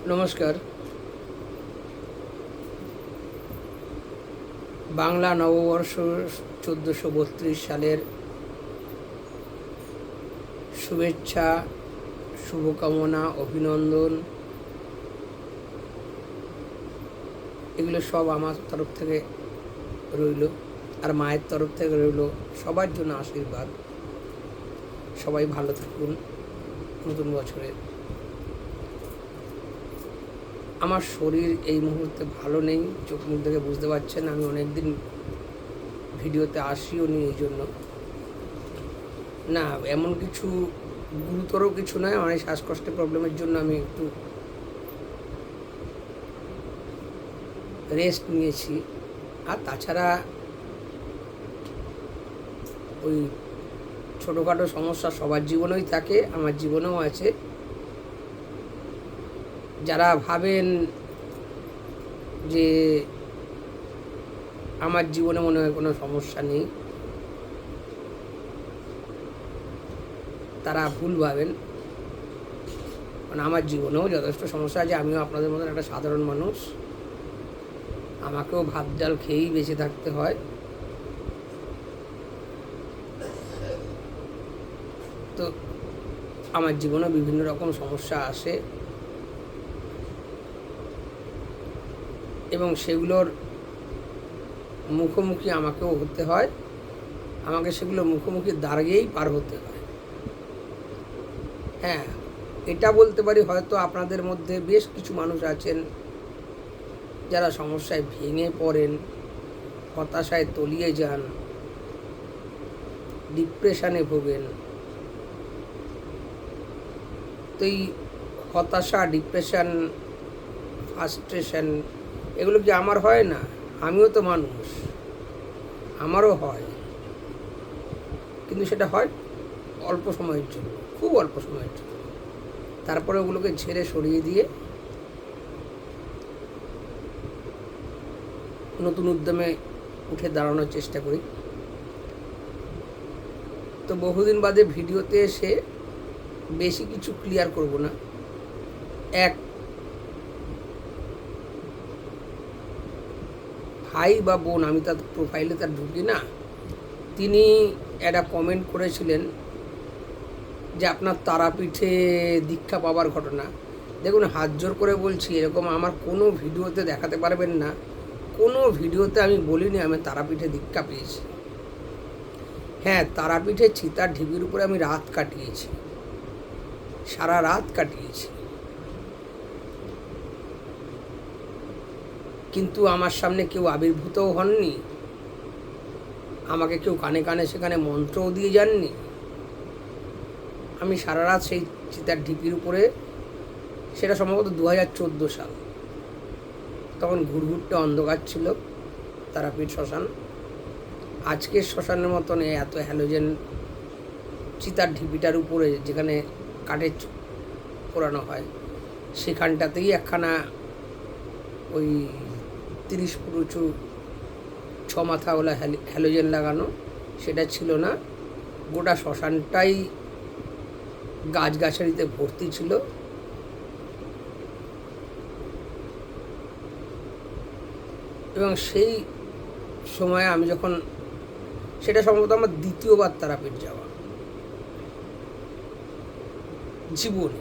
নমস্কার। বাংলা নববর্ষ 1432 সালের শুভেচ্ছা, শুভকামনা, অভিনন্দন এগুলো সব আমার তরফ থেকে রইল, আর মায়ের তরফ থেকে রইল সবার জন্য আশীর্বাদ। সবাই ভালো থাকুন নতুন বছরে। আমার শরীর এই মুহূর্তে ভালো নেই, চোখ মুখ থেকে বুঝতে পারছেন। আমি অনেক দিন ভিডিওতে আসিও নি, এই জন্য না, এমন কিছু গুরুতর কিছু নয়। আমার এই শ্বাসকষ্টের প্রবলেমের জন্য আমি একটু রেস্ট নিয়েছি। আর তাছাড়া ওই ছোটোখাটো সমস্যা সবার জীবনেই থাকে, আমার জীবনেও আছে। যারা ভাবেন যে আমার জীবনে মনে হয় কোনো সমস্যা নেই, তারা ভুল ভাবেন। মানে আমার জীবনেও যথেষ্ট সমস্যা আছে। আমিও আপনাদের মতন একটা সাধারণ মানুষ, আমাকেও ভাত ডাল খেয়েই বেঁচে থাকতে হয়। তো আমার জীবনে বিভিন্ন রকম সমস্যা আসে এবং সেগুলোর মুখোমুখি আমাকেও হতে হয়। আমাকে সেগুলো মুখোমুখি দাঁড়িয়েই পার হতে হয়। হ্যাঁ, এটা বলতে পারি, হয়তো আপনাদের মধ্যে বেশ কিছু মানুষ আছেন যারা সমস্যায় ভেঙে পড়েন, হতাশায় তলিয়ে যান, ডিপ্রেশনে ভোগেন। তো এই হতাশা, ডিপ্রেশন, ফ্রাস্ট্রেশন এগুলো কি আমার হয় না? আমিও তো মানুষ, আমারও হয়, কিন্তু সেটা হয় অল্প সময়ের জন্য, খুব অল্প সময়ের জন্য। তারপরে ওগুলোকে ঝেড়ে সরিয়ে দিয়ে নতুন উদ্যমে উঠে দাঁড়ানোর চেষ্টা করি। তো বহুদিন বাদে ভিডিওতে এসে বেশি কিছু ক্লিয়ার করব না। এক ভাই বা বোন, আমি তার প্রোফাইলে তার ঢুকি না, তিনি একটা কমেন্ট করেছিলেন যে আপনার তারাপীঠে দীক্ষা পাওয়ার ঘটনা। দেখুন, হাত জোর করে বলছি, এরকম আমার কোনো ভিডিওতে দেখাতে পারবেন না, কোনো ভিডিওতে আমি বলিনি আমি তারাপীঠে দীক্ষা পেয়েছি। হ্যাঁ, তারাপীঠে চিতার ঢিবির উপরে আমি রাত কাটিয়েছি, সারা রাত কাটিয়েছি, কিন্তু আমার সামনে কেউ আবির্ভূতও হননি, আমাকে কেউ কানে কানে সেখানে মন্ত্রও দিয়ে যাননি। আমি সারা রাত সেই চিতার ঢিপির উপরে, সেটা সম্ভবত 2014 সাল, তখন ঘুরঘুরটে অন্ধকার ছিল তারাপীঠ শ্মশান। আজকের শ্মশানের মতন এত হ্যালোজেন চিতার ঢিপিটার উপরে, যেখানে কাঠের পোড়ানো হয়, সেখানটাতেই একখানা ওই 30 ফুট উঁচু 6 মাথাওয়ালা হ্যালোজেন লাগানো, সেটা ছিল না। গোটা শ্মশানটাই গাছগাছালিতে ভর্তি ছিল। এবং সেই সময়ে আমি যখন, সেটা সম্ভবত আমার দ্বিতীয়বার তারাপীঠ যাওয়া জীবনে,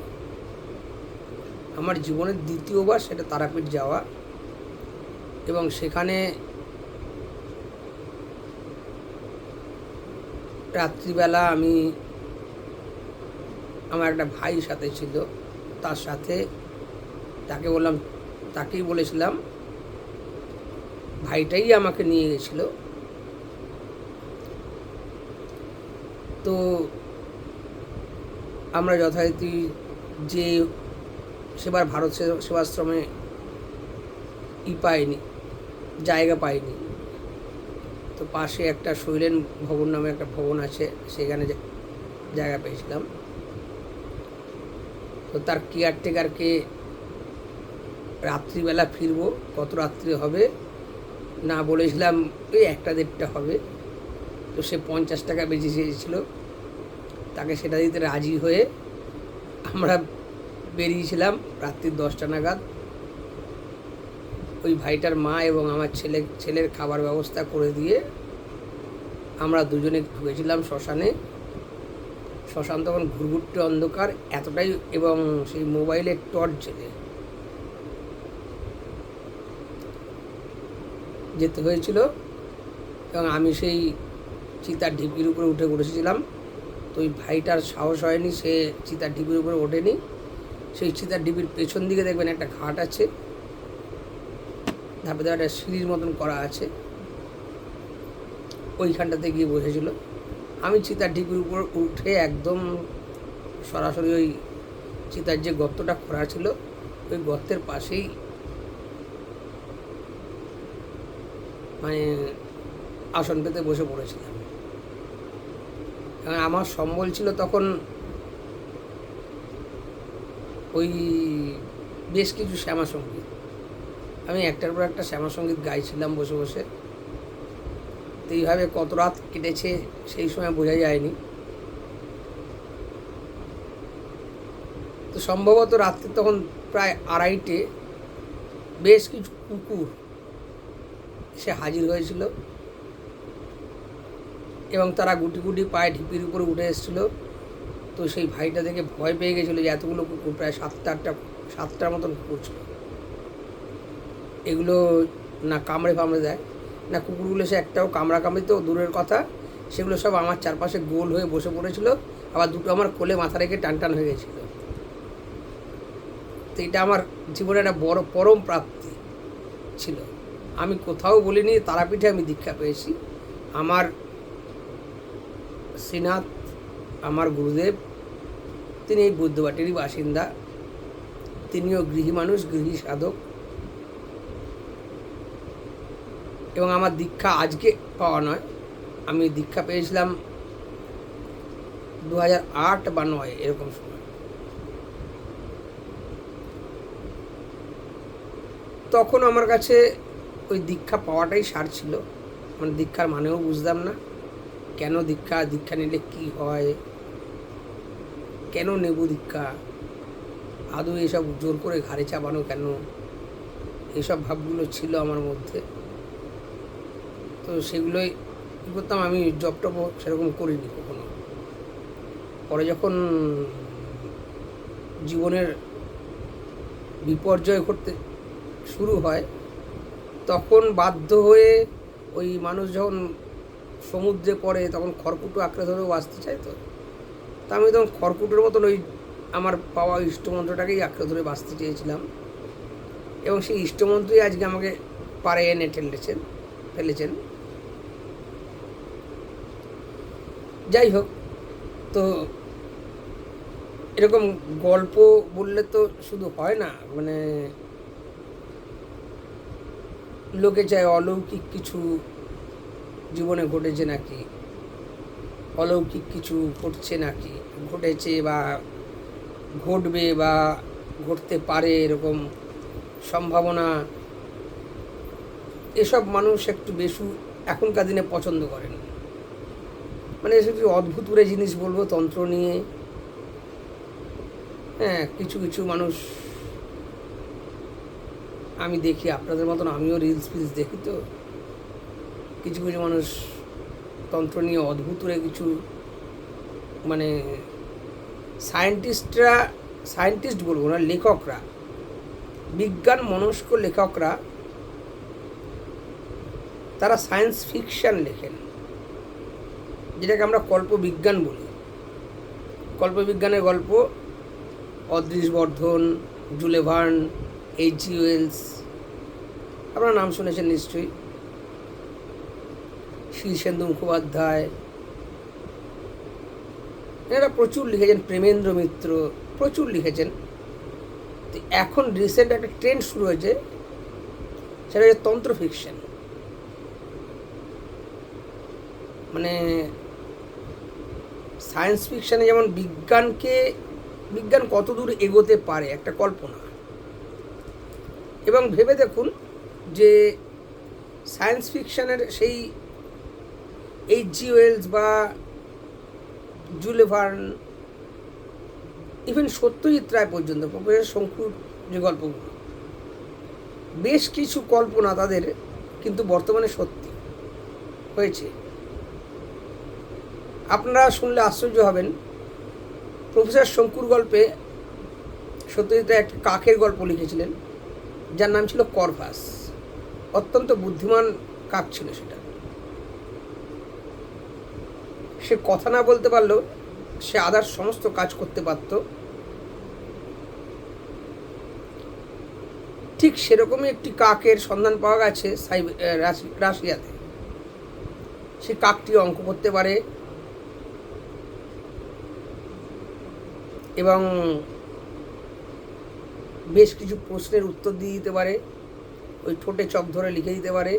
আমার জীবনের দ্বিতীয়বার সেটা তারাপীঠ যাওয়া। এবং সেখানে রাত্রিবেলা আমি, আমার একটা ভাই সাথে ছিল, তার সাথে তাকেই বলেছিলাম, ভাইটাই আমাকে নিয়ে গেছিল। তো আমরা যথারীতি যে সেবার ভারত সেবাশ্রমে পাইনি, জায়গা পাইনি, তো পাশে একটা শৈলেন ভবন নামে একটা ভবন আছে, সেখানে জায়গা পেয়েছিলাম। তো তার কেয়ারটেকারকে রাত্রিবেলা ফিরবো, কত রাত্রি হবে না বলেছিলাম, ওই 1টা-1.5টা হবে। তো সে 50 টাকা বেশি চেয়েছিল, তাকে সেটা দিতে রাজি হয়ে আমরা বেরিয়েছিলাম রাত্রির 10টা নাগাদ। ওই ভাইটার মা এবং আমার ছেলের খাবার ব্যবস্থা করে দিয়ে আমরা দুজনে ঢুকেছিলাম শ্মশানে। শ্মশান তখন ঘুরঘুরটে অন্ধকার এতটাই, এবং সেই মোবাইলের টর্চ জেলে যেতে হয়েছিল। এবং আমি সেই চিতার ঢিপির উপরে উঠে বসেছিলাম। তো ওই ভাইটার সাহস হয়নি, সে চিতার ঢিপির উপরে ওঠেনি। সেই চিতার ঢিপির পেছন দিকে দেখবেন একটা ঘাট আছে, ধাপে ধাপে একটা সিঁড়ির মতন করা আছে, ওইখানটাতে গিয়ে বসেছিল। আমি চিতার ঢিপির উপর উঠে একদম সরাসরি ওই চিতার যে গর্তটা করা ছিল ওই গর্তের পাশেই মানে আসন পেতে বসে পড়েছিলাম। আমার সম্বল ছিল তখন ওই বেশ কিছু শ্যামাসঙ্গীত। আমি একটার পর একটা শ্যামাসঙ্গীত গাইছিলাম বসে বসে। তো এইভাবে কত রাত কেটেছে সেই সময় বোঝা যায়নি। তো সম্ভবত রাত্রি তখন প্রায় 2:30টে বেশ কিছু কুকুর এসে হাজির হয়েছিল এবং তারা গুটি গুটি পায়ে ঢিপির উপরে উঠে এসেছিলো। তো সেই ভাইটা দেখে ভয় পেয়ে গেছিলো যে এতগুলো কুকুর, প্রায় 7টার মতন কুকুর ছিল। এগুলো না কামড়ে ফামড়ে দেয় না, কুকুরগুলো সে একটাও কামড়ি তো দূরের কথা, সেগুলো সব আমার চারপাশে গোল হয়ে বসে পড়েছিল, আবার দুটো আমার কোলে মাথা রেখে টান হয়ে গেছিল। তো এটা আমার জীবনে একটা বড় পরম প্রাপ্তি ছিল। আমি কোথাও বলিনি তারাপীঠে আমি দীক্ষা পেয়েছি। আমার শ্রীনাথ, আমার গুরুদেব, তিনি এই বৈদ্যবাটিরই বাসিন্দা। তিনিও গৃহী মানুষ, গৃহী সাধক। এবং আমার দীক্ষা আজকে পাওয়া নয়, আমি দীক্ষা পেয়েছিলাম 2008 বা 2009 এরকম সময়। তখন আমার কাছে ওই দীক্ষা পাওয়াটাই সার ছিল। মানে দীক্ষার মানেও বুঝতাম না, কেন দীক্ষা নিলে কি হয়, কেন নেব দীক্ষা, আদৌ এসব জোর করে ঘাড়ে চাপানো কেন, এইসব ভাবগুলো ছিল আমার মধ্যে। তো সেগুলোই কী করতাম, আমি জব টপ সেরকম করিনি কখনো। পরে যখন জীবনের বিপর্যয় ঘটতে শুরু হয় তখন বাধ্য হয়ে ওই মানুষ যখন সমুদ্রে পড়ে তখন খড়কুটো আঁকড়ে ধরেও বাঁচতে চায়। তো আমি তখন খড়কুটোর মতন ওই আমার পাওয়া ইষ্টমন্ত্রটাকেই আঁকড়ে ধরে বাঁচতে চেয়েছিলাম, এবং সেই ইষ্টমন্ত্রই আজকে আমাকে পারে এনে ফেলেছেন। যাই হোক, তো এরকম গল্প বললে তো শুধু হয় না, মানে লোকে চায় অলৌকিক কিছু জীবনে ঘটেছে নাকি, অলৌকিক কিছু ঘটছে নাকি, ঘটেছে বা ঘটবে বা ঘটতে পারে এরকম সম্ভাবনা, এসব মানুষ একটু বেশি এখনকার দিনে পছন্দ করেন। মানে এসব অদ্ভুত করে জিনিস বলবো তন্ত্র নিয়ে। হ্যাঁ, কিছু মানুষ আমি দেখি, আপনাদের মতন আমিও রিলস দেখি। তো কিছু মানুষ তন্ত্র নিয়ে অদ্ভুত করে কিছু, মানে সায়েন্টিস্ট বলবো না, লেখকরা, বিজ্ঞান মনস্ক লেখকরা, তারা সায়েন্স ফিকশন লেখেন, যেটাকে আমরা কল্পবিজ্ঞান বলি। কল্পবিজ্ঞানের গল্প অদৃশ বর্ধন, জুলে ভার্ন, H.G. ওয়েলস, আপনারা নাম শুনেছেন নিশ্চয়ই, শীর্ষেন্দু মুখোপাধ্যায়, এনারা প্রচুর লিখেছেন, প্রেমেন্দ্র মিত্র প্রচুর লিখেছেন। তো এখন রিসেন্ট একটা ট্রেন্ড শুরু হয়েছে, সেটা হচ্ছে তন্ত্র ফিকশন। মানে সায়েন্স ফিকশানে যেমন বিজ্ঞান কত দূর এগোতে পারে একটা কল্পনা, এবং ভেবে দেখুন যে সায়েন্স ফিকশানের সেই H.G. ওয়েলস বা জুলে ভার্ন ইভেন সত্যজিৎ রায় পর্যন্ত, প্রফেসর শঙ্কুর যে গল্পগুলো, বেশ কিছু কল্পনা তাদের কিন্তু বর্তমানে সত্যি হয়েছে। আপনারা শুনলে আশ্চর্য হবেন, প্রফেসর শঙ্কুর গল্পে সত্যজিৎ রায় একটা কাকের গল্প লিখেছিলেন, যার নাম ছিল করভাস। অত্যন্ত বুদ্ধিমান কাক ছিল সেটা। সে কথা না বলতে পারলেও সে আদার সমস্ত কাজ করতে পারত। ঠিক সেরকমই একটি কাকের সন্ধান পাওয়া গেছে রাশিয়াতে। সে কাকটি অঙ্ক করতে পারে এবং বেশ কিছু প্রশ্নের উত্তর দিয়ে দিতে পারে, ওই ঠোঁটে চক ধরে লিখে দিতে পারে।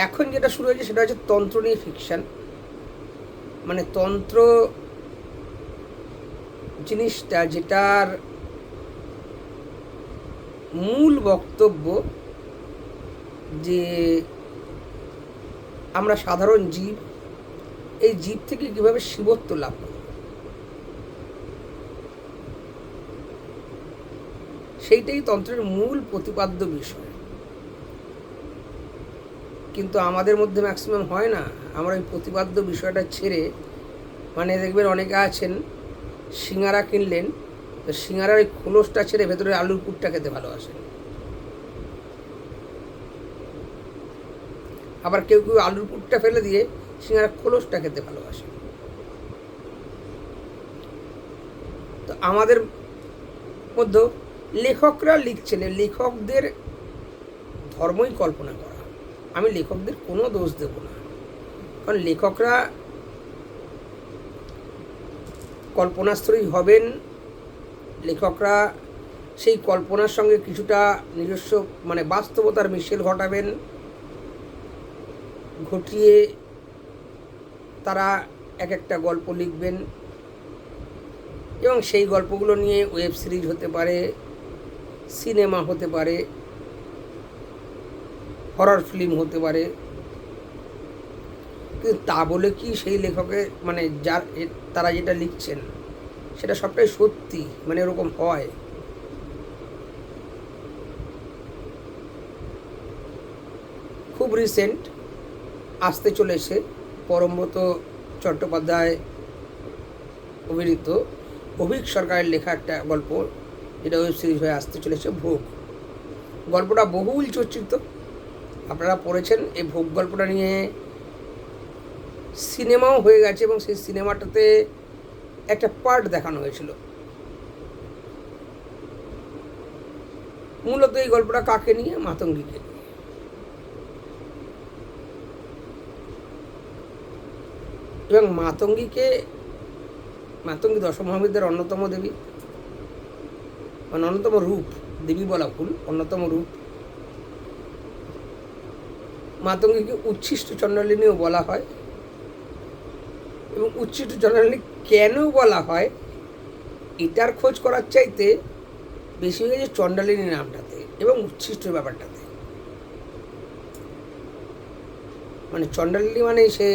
এখন যেটা শুরু হয়েছে সেটা হচ্ছে তন্ত্র নিয়ে ফিকশন। মানে তন্ত্র জিনিসটা, যেটার মূল বক্তব্য যে আমরা সাধারণ জীব, এই জীব থেকে কীভাবে শিবত্ব লাভ করি, সেইটাই তন্ত্রের মূল প্রতিপাদ্য বিষয়। কিন্তু আমাদের মধ্যে ম্যাক্সিমাম হয় না, আমরা ওই প্রতিপাদ্য বিষয়টা ছেড়ে, মানে দেখবেন অনেকে আছেন সিঙ্গারা কিনলেন, তো সিঙ্গারার ওই খোলসটা ছেড়ে ভেতরে আলুর পুরটা খেতে ভালোবাসেন। আবার কেউ কেউ আলুর পুরটা ফেলে দিয়ে সিঙ্গারার খোলসটা খেতে ভালোবাসে। তো আমাদের মধ্যে লেখকরা লিখছেন, লেখকদের ধর্মই কল্পনা করা। আমি লেখকদের কোনো দোষ দেব না, কারণ লেখকরা কল্পনাস্ত্রয়ী হবেন। লেখকরা সেই কল্পনার সঙ্গে কিছুটা নিজস্ব মানে বাস্তবতার মিশেল ঘটাবেন, ঘটিয়ে তারা এক একটা গল্প লিখবেন এবং সেই গল্পগুলো নিয়ে ওয়েব সিরিজ হতে পারে, সিনেমা হতে পারে, হরর ফিল্ম হতে পারে। কিন্তু তা বলে কি সেই লেখকের মানে যার তারা যেটা লিখছেন সেটা সবটাই সত্যি, মানে এরকম হয়? খুব রিসেন্ট আসতে চলেছে পরমব্রত চট্টোপাধ্যায় অভিনীত অভিক সরকারের লেখা একটা গল্প, যেটা ওয়েব সিরিজ হয়ে আসতে চলেছে, ভোগ। গল্পটা বহুল চর্চিত, আপনারা পড়েছেন। এই ভোগ গল্পটা নিয়ে সিনেমাও হয়ে গেছে এবং সেই সিনেমাটাতে একটা পার্ট দেখানো হয়েছিল। মূলত এই গল্পটা কাকে নিয়ে? মাতঙ্গীকে নিয়ে। এবং মাতঙ্গী দশ মহাবিদ্যার অন্যতম দেবী, মানে অন্যতম রূপ, দেবী বলা ভুল, অন্যতম রূপ। মাতঙ্গীকে উচ্ছিষ্ট চণ্ডালিনীও বলা হয়। এবং উচ্ছিষ্ট চণ্ডালিনী কেন বলা হয় এটার খোঁজ করার চাইতে বেশি হয়ে গেছে চণ্ডালিনী নামটাতে এবং উচ্ছিষ্ট ব্যাপারটাতে। মানে চণ্ডালিনী মানে সে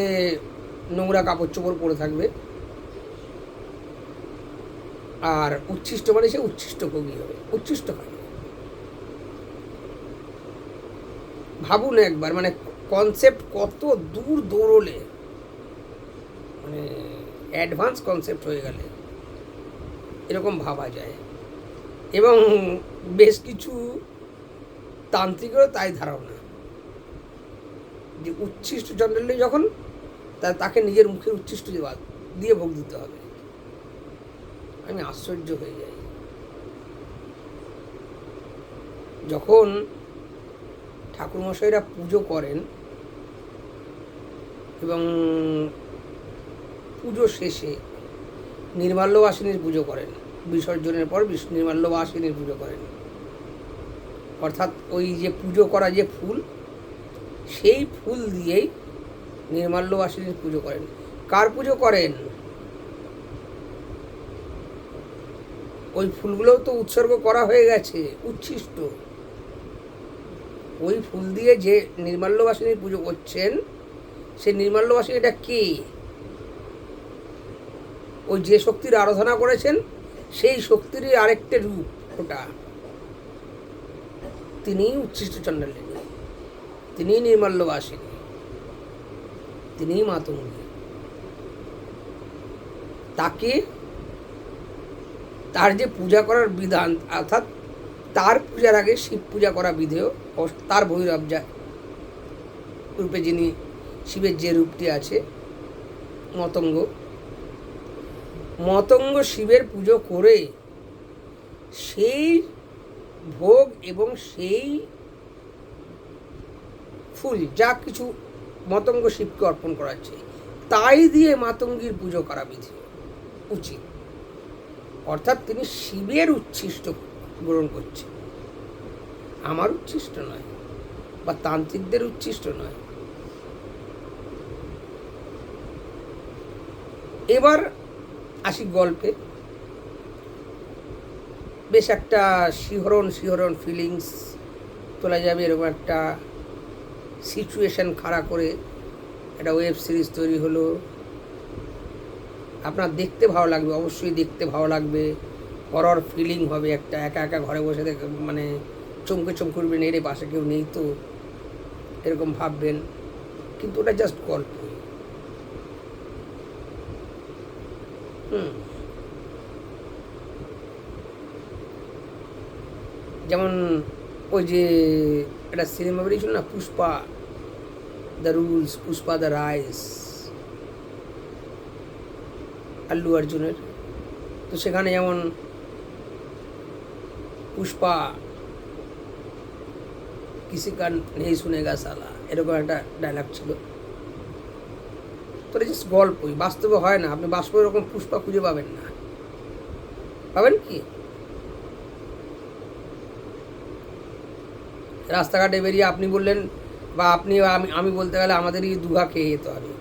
নোংরা কাপড় চোপড় পরে থাকবে, আর উচ্ছিষ্ট মানে সে উচ্ছিষ্ট ভোগী হবে, উচ্ছিষ্ট হয়। ভাবুন একবার, মানে কনসেপ্ট কত দূর দৌড়লে, মানে অ্যাডভান্স কনসেপ্ট হয়ে গেলে এরকম ভাবা যায়। এবং বেশ কিছু তান্ত্রিকেরও তাই ধারণা যে উচ্ছিষ্ট চণ্ডালিনী যখন তাকে নিজের মুখের উচ্ছিষ্ট দিয়ে ভোগ দিতে হবে। আমি আশ্চর্য হয়ে যাই যখন ঠাকুরমশাইরা পুজো করেন এবং পুজো শেষে নির্মাল্যবাসিনীর পুজো করেন, বিসর্জনের পর নির্মাল্যবাসিনীর পুজো করেন। অর্থাৎ ওই যে পুজো করা যে ফুল, সেই ফুল দিয়েই নির্মাল্যবাসিনীর পুজো করেন। কার পুজো করেন? ওই ফুলগুলোও তো উৎসর্গ করা হয়ে গেছে, উচ্ছিষ্ট। ওই ফুল দিয়ে যে নির্মাল্যবাসিনীর পুজো করছেন, সেই নির্মাল্যবাসিনীটা কে? ওই যে শক্তির আরাধনা করেছেন সেই শক্তিরই আরেকটা রূপ ওটা। তিনিই উচ্ছিষ্ট চণ্ডালিনী, তিনিই নির্মাল্যবাসিনী, তিনিই মাতঙ্গী। তাকে তার যে পূজা করার বিধান, অর্থাৎ তার পূজার আগে শিব পূজা করা বিধেয়, তার ভৈরব যা রূপে যিনি শিবের যে রূপটি আছে মতঙ্গ, মতঙ্গ শিবের পুজো করে সেই ভোগ এবং সেই ফুল যা কিছু মতঙ্গ শিবকে অর্পণ করাচ্ছে তাই দিয়ে মাতঙ্গীর পুজো করা বিধি উচিত। অর্থাৎ তিনি শিবের উচ্ছিষ্ট গ্রহণ করছেন, আমার উচ্ছিষ্ট নয় বা তান্ত্রিকদের উচ্ছিষ্ট নয়। এবার আসি গল্পে। বেশ একটা শিহরণ ফিলিংস তোলা যাবে এরকম একটা সিচুয়েশন খাড়া করে একটা ওয়েব সিরিজ তৈরি হলো। আপনার দেখতে ভালো লাগবে, অবশ্যই দেখতে ভালো লাগবে, হরর ফিলিং হবে একটা। একা একা ঘরে বসে মানে চমকে উঠবেন, এর পাশে কেউ নেই তো এরকম ভাববেন, কিন্তু ওটা জাস্ট গল্প। যেমন ওই যে একটা সিনেমা বেরিয়েছিল না, Pushpa the rules, Pushpa the rice, Allu অর্জুনের। তো সেখানে যেমন পুষ্পা কিসি কা নেই শুনেগা সালা, এরকম একটা ডায়লগ ছিল। তো এটা জাস্ট গল্পই, বাস্তবে হয় না। আপনি বাস্তবে এরকম পুষ্পা খুঁজে পাবেন না। পাবেন কি? রাস্তাঘাটে বেরিয়ে আপনি বললেন বা আপনি আমি বলতে গেলে আমাদেরই দুঘা খেয়ে যেতে হবে।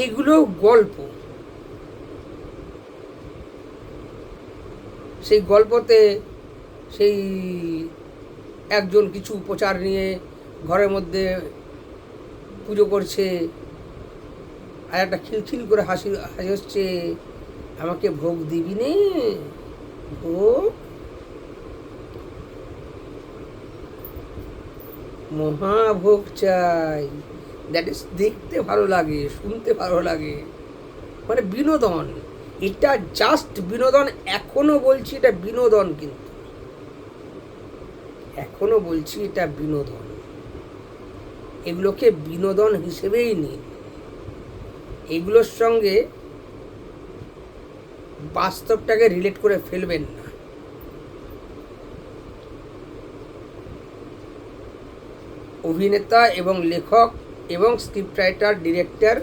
এগুলো গল্প। সেই গল্পতে সেই একজন কিছু উপচার নিয়ে ঘরের মধ্যে পুজো করছে, আর একটা খিলখিল করে হাসি হচ্ছে, আমাকে ভোগ দিবি নে, ভোগ মহাভোগ চাই। দ্যাট ইজ দেখতে ভালো লাগে, শুনতে ভালো লাগে, মানে বিনোদন। এটা জাস্ট বিনোদন। এখনো বলছি এটা বিনোদন, কিন্তু এখনো বলছি এটা বিনোদন। এগুলোকে বিনোদন হিসেবেই নিন, এগুলোর সঙ্গে বাস্তবটাকে রিলেট করে ফেলবেন না। অভিনেতা এবং লেখক এবং স্ক্রিপ্ট রাইটার, ডিরেক্টর,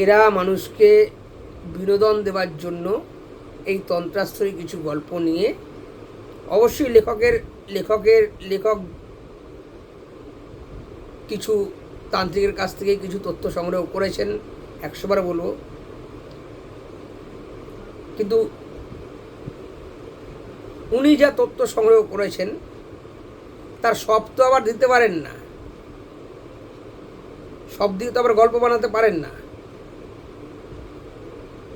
এরা মানুষকে বিনোদন দেওয়ার জন্য এই তন্ত্রাশ্রয়ী কিছু গল্প নিয়ে, অবশ্যই লেখক কিছু তান্ত্রিকের কাছ থেকে কিছু তথ্য সংগ্রহ করেছেন, 100 বার বলবো, কিন্তু উনি যা তথ্য সংগ্রহ করেছেন তার সব তো আবার দিতে পারেন না, সব দিয়ে তো আবার গল্প বানাতে পারেন না,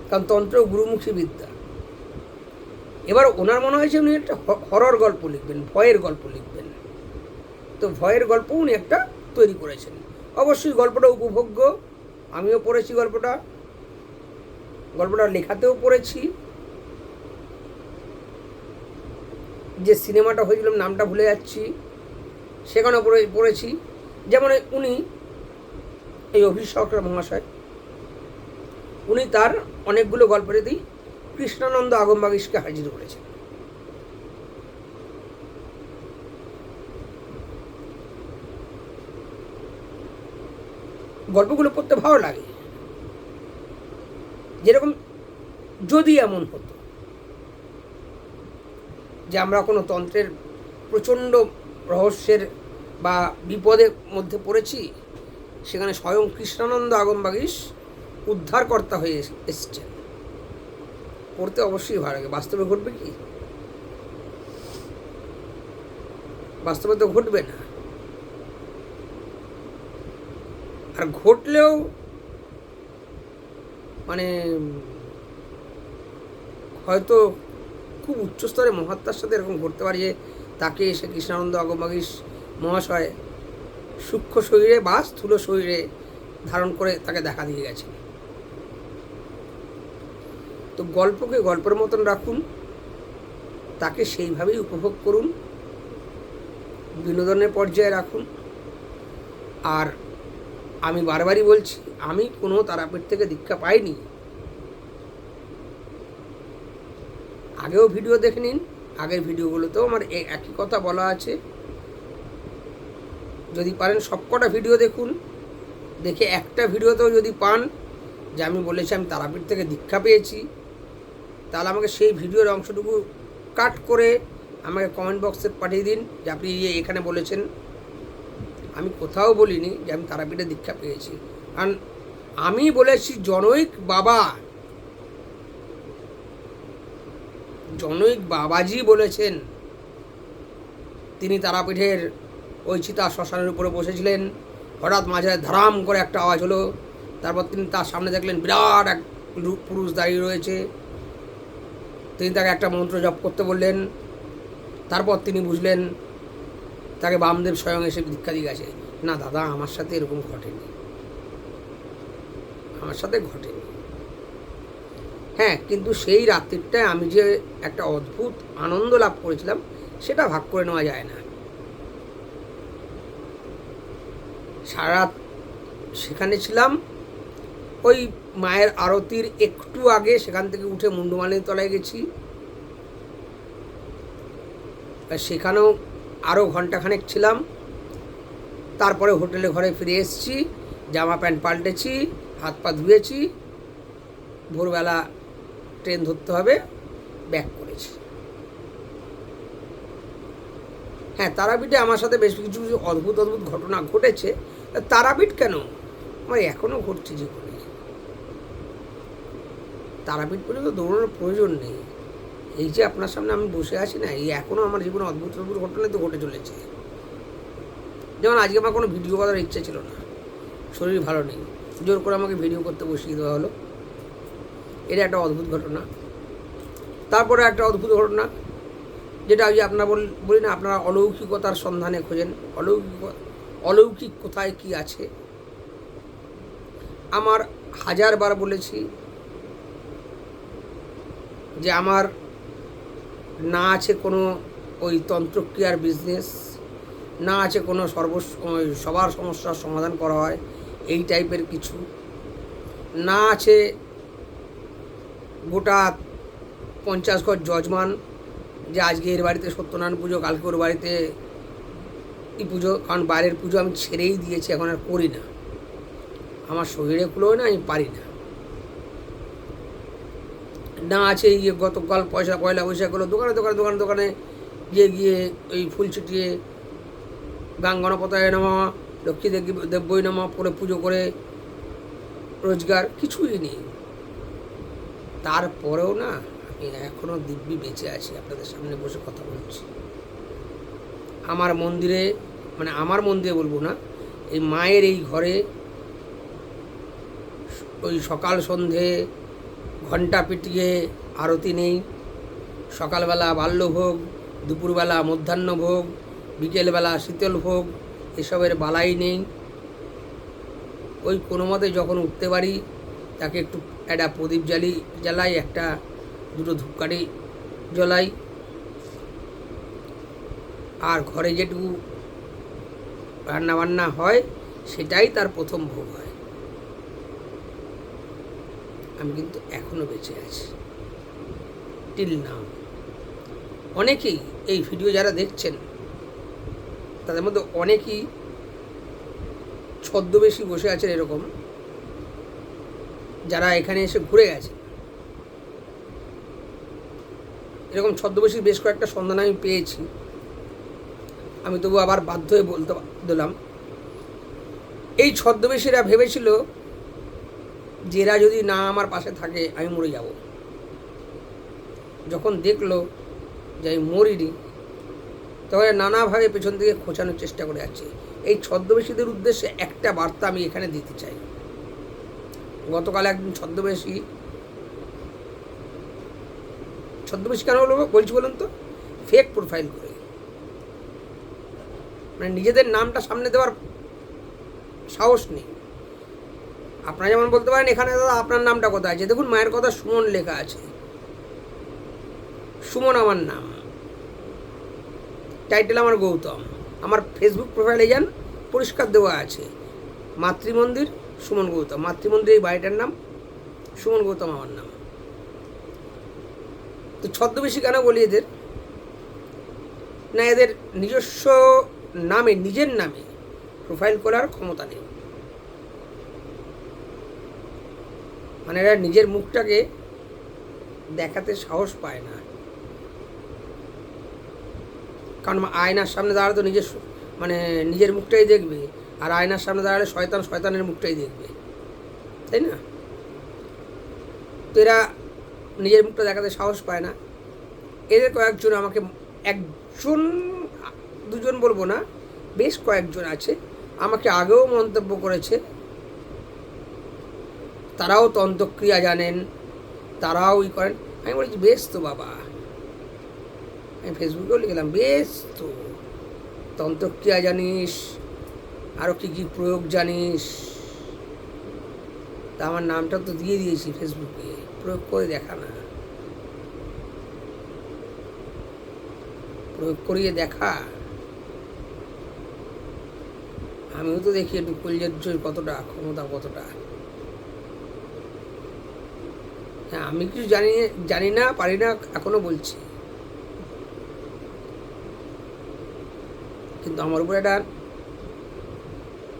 কারণ তন্ত্র গুরুমুখী বিদ্যা। এবার ওনার মনে হয়েছে উনি একটা হরর গল্প লিখবেন, ভয়ের গল্প লিখবেন। তো ভয়ের গল্প উনি একটা তৈরি করেছেন। অবশ্যই গল্পটা উপভোগ্য, আমিও পড়েছি গল্পটা লেখাতেও পড়েছি। যে সিনেমাটা হয়েছিল নামটা ভুলে যাচ্ছি, সেখানেও পড়েছি। যেমন উনি এই অভিষেক মহাশয়, উনি তার অনেকগুলো গল্পেরই কৃষ্ণানন্দ আগমবাগীশকে হাজির করেছেন। গল্পগুলো পড়তে ভালো লাগে। যেরকম যদি এমন হতো যে আমরা কোনো তন্ত্রের প্রচণ্ড রহস্যের বা বিপদের মধ্যে পড়েছি, সেখানে স্বয়ং কৃষ্ণানন্দ আগমবাগীশ উদ্ধারকর্তা হয়ে এসছেন, পড়তে অবশ্যই ভালো লাগে। বাস্তবে ঘটবে কি? বাস্তবে তো ঘটবে না। আর ঘটলেও মানে হয়তো খুব উচ্চস্তরে মহাত্মার সাথে এরকম করতে পারে যে তাকে এসে কৃষ্ণানন্দ অগমাগীশ মহাশয় সূক্ষ্ম শরীরে বা স্থূল শরীরে ধারণ করে তাকে দেখা দিয়ে গেছে। তো গল্পকে গল্পের মতন রাখুন, তাকে সেইভাবেই উপভোগ করুন, বিনোদনের পর্যায়ে রাখুন। আর আমি বারবারই বলছি, আমি কোনো তারাপীঠ থেকে দীক্ষা পাইনি। আগেও ভিডিও দেখে নিন, আগের ভিডিওগুলোতেও আমার একই কথা বলা আছে। যদি পারেন সবকটা ভিডিও দেখুন, দেখে একটা ভিডিওতেও যদি পান যে আমি বলেছি আমি তারাপীঠ থেকে দীক্ষা পেয়েছি, তাহলে আমাকে সেই ভিডিওর অংশটুকু কাট করে আমাকে কমেন্ট বক্সে পাঠিয়ে দিন যে আপনি এখানে বলেছেন। আমি কোথাও বলিনি যে আমি তারাপীঠে দীক্ষা পেয়েছি, কারণ আমি বলেছি জনৈক বাবা, জনৈক বাবাজি বলেছেন তিনি তারাপীঠের ওই চিতা শ্মশানের উপরে বসেছিলেন, হঠাৎ মাঝে ধারাম করে একটা আওয়াজ হলো, তারপর তিনি তার সামনে দেখলেন বিরাট এক পুরুষ দাঁড়িয়ে রয়েছে, তিনি তাকে একটা মন্ত্র জপ করতে বললেন। তারপর তিনি বুঝলেন তাকে বামদেব স্বয়ং এসে দীক্ষা দিয়ে গেছে। না দাদা, আমার সাথে এরকম ঘটেনি, আমার সাথে ঘটেনি। হ্যাঁ, কিন্তু সেই রাত্রিটায় আমি যে একটা অদ্ভুত আনন্দ লাভ করেছিলাম সেটা ভাগ করে নেওয়া যায় না। সারা রাত সেখানে ছিলাম। ওই মায়ের আরতির একটু আগে সেখান থেকে উঠে মুন্ডুমালিনী তলায় গেছি, সেখানেও আরও ঘন্টাখানেক ছিলাম। তারপরে হোটেলে ঘরে ফিরে এসেছি, জামা প্যান্ট পাল্টেছি, হাত পা ধুয়েছি, ভোরবেলা ট্রেন ধরতে হবে, ব্যাক করেছি। হ্যাঁ, তারাপীঠে আমার সাথে বেশ কিছু কিছু অদ্ভুত অদ্ভুত ঘটনা ঘটেছে। তারাপীঠ কেন, আমার এখনও ঘটছে জীবনে। তারাপীঠ পর্যন্ত দৌড়ানোর প্রয়োজন নেই। এই যে আপনার সামনে আমি বসে আছি না, এই এখনও আমার জীবনে অদ্ভুত অদ্ভুত ঘটনা তো ঘটে চলেছে। যেমন আজকে আমার কোনো ভিডিও করার ইচ্ছে ছিল না, শরীর ভালো নেই, জোর করে আমাকে ভিডিও করতে বসিয়ে দেওয়া হলো। এটা একটা অদ্ভুত ঘটনা। তারপরে একটা অদ্ভুত ঘটনা, যেটা ওই যে আপনারা বলি না, আপনারা অলৌকিকতার সন্ধানে খোঁজেন, অলৌকিক কোথায় কি আছে। আমার হাজারবার বলেছি যে আমার না আছে কোনো ওই তন্ত্রক্রিয়ার বিজনেস, না আছে কোনো সবার সমস্যার সমাধান করা হয় এই টাইপের কিছু, না আছে গোটা 50 ঘর যজমান যে আজকে এর বাড়িতে সত্যনারায়ণ পুজো, কালকে ওর বাড়িতে এই পুজো। কারণ বাইরের পুজো আমি ছেড়েই দিয়েছি, এখন আর করি না, আমার শরীরে কুলোয় না, আমি পারি না। না আছে এই গতকাল পয়লা বৈশাখ হলো, দোকানে গিয়ে ওই ফুল ছিটিয়ে গাং গণপতায় নামা, লক্ষ্মী দেব্যই নামা পরে পুজো করে রোজগার কিছুই নেই। তারপরেও না আমি এখনও দিব্যি বেঁচে আছি, আপনাদের সামনে বসে কথা বলছি। আমার মন্দিরে, মানে আমার মন্দিরে বলবো না, এই মায়ের এই ঘরে ওই সকাল সন্ধে ঘণ্টা পিটিয়ে আরতি নেই। সকালবেলা বাল্যভোগ, দুপুরবেলা মধ্যাহ্নভোগ, বিকেলবেলা শীতল ভোগ, এসবের বালাই নেই। ওই কোনো মতে যখন উঠতে পারি তাকে একটু একটা প্রদীপ জ্বালাই, একটা দুটো ধূপকাঠি জ্বলাই, আর ঘরে যেটুকু রান্নাবান্না হয় সেটাই তার প্রথম ভোগ হয়। আমি কিন্তু এখনও বেঁচে আছি, টিল নাও। অনেকেই এই ভিডিও যারা দেখছেন তাদের মধ্যে অনেকেই ছদ্মবেশী বসে আছেন এরকম, যারা এখানে এসে ঘুরে গেছে। এরকম ছদ্মবেশী বেশ কয়েকটা সন্ধান আমি পেয়েছি। আমি তবু আবার বাধ্য হয়ে বলতে দিলাম, এই ছদ্মবেশীরা ভেবেছিল যে এরা যদি না আমার পাশে থাকে আমি মরে যাব। যখন দেখলো যে আমি মরিনি, তখন নানাভাবে পেছন থেকে খোঁচানোর চেষ্টা করে যাচ্ছে। এই ছদ্মবেশীদের উদ্দেশ্যে একটা বার্তা আমি এখানে দিতে চাই। গতকাল একদিন ছদ্মবেশী কেন বলছি বলুন তো, ফেক প্রোফাইল করে, মানে নিজেদের নামটা সামনে দেওয়ার সাহস নেই। আপনারা যেমন বলতে পারেন এখানে দাদা আপনার নামটা কোথায় আছে, দেখুন মায়ের কথা সুমন লেখা আছে, সুমন আমার নাম, টাইটেল আমার গৌতম, আমার ফেসবুক প্রোফাইলে যান পরিষ্কার দেওয়া আছে মাতৃমন্দির সুমন গৌতম, মাতৃমন্দির এই বাড়িটার নাম, সুমন গৌতম আমার নাম। তো ছদ্মবেশী কেন বলি এদের, না এদের নিজস্ব নামে, নিজের নামে প্রোফাইল করার ক্ষমতা নেই, মানে এরা নিজের মুখটাকে দেখাতে সাহস পায় না, কারণ আয়নার সামনে দাঁড়ালে তো নিজের মানে নিজের মুখটাই দেখবে, আর আয়নার সামনে দাঁড়ালে শয়তানের মুখটাই দেখবে, তাই না? তো এরা নিজের মুখটা দেখাতে সাহস পায় না। এদের কয়েকজন আমাকে, একজন দুজন বলবো না, বেশ কয়েকজন আছে আমাকে আগেও মন্তব্য করেছে, তারাও তন্ত্রক্রিয়া জানেন, তারাও করেন। আমি বলেছি বেশ তো বাবা, আমি ফেসবুকেও লিখলাম বেশ তো, তন্ত্রক্রিয়া জানিস, আরও কী কী প্রয়োগ জানিস, তা আমার নামটা তো দিয়ে দিয়েছি ফেসবুকে, প্রয়োগ করে দেখা না, প্রয়োগ করিয়ে দেখা। আমিও তো দেখি একটু কলজের কতটা ক্ষমতা, কতটা। হ্যাঁ, আমি কিছু জানি না, পারি না, এখনো বলছি, কিন্তু আমার উপরে একটা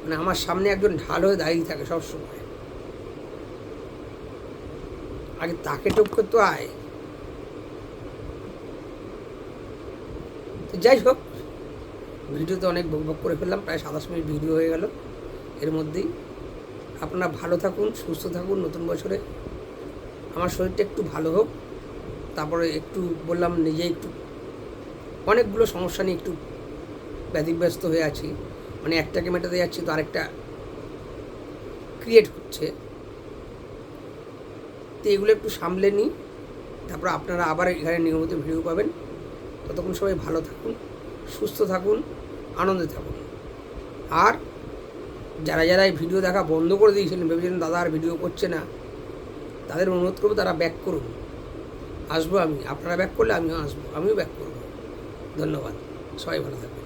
মানে আমার সামনে একজন ঢাল হয়ে দাঁড়িয়ে থাকে সবসময়, আগে তাকে টপকে তো আয়। তো যাই হোক, ভিডিওতে অনেক বকবক করে ফেললাম, প্রায় 27 মিনিট ভিডিও হয়ে গেল। এর মধ্যেই আপনারা ভালো থাকুন, সুস্থ থাকুন। নতুন বছরে আমার শরীরটা একটু ভালো হোক, তারপরে একটু বললাম নিজে একটু অনেকগুলো সমস্যা নিয়ে একটু ব্যতিব্যস্ত হয়ে আছি, মানে একটাকে মেটাতে যাচ্ছি তো আরেকটা ক্রিয়েট হচ্ছে, তো এগুলো একটু সামলে নিই, তারপর আপনারা আবার এখানে নিয়মিত ভিডিও পাবেন। ততক্ষণ সবাই ভালো থাকুন, সুস্থ থাকুন, আনন্দে থাকুন। আর যারা যারা এই ভিডিও দেখা বন্ধ করে দিয়েছিলেন, ভেবেছিলেন দাদা আর ভিডিও করছে না, তাদের অনুরোধ করবো তারা ব্যাক করুন, আসবো আমি, আপনারা ব্যাক করলে আমিও আসবো, আমিও ব্যাক করবো। ধন্যবাদ, সবাই ভালো থাকবেন।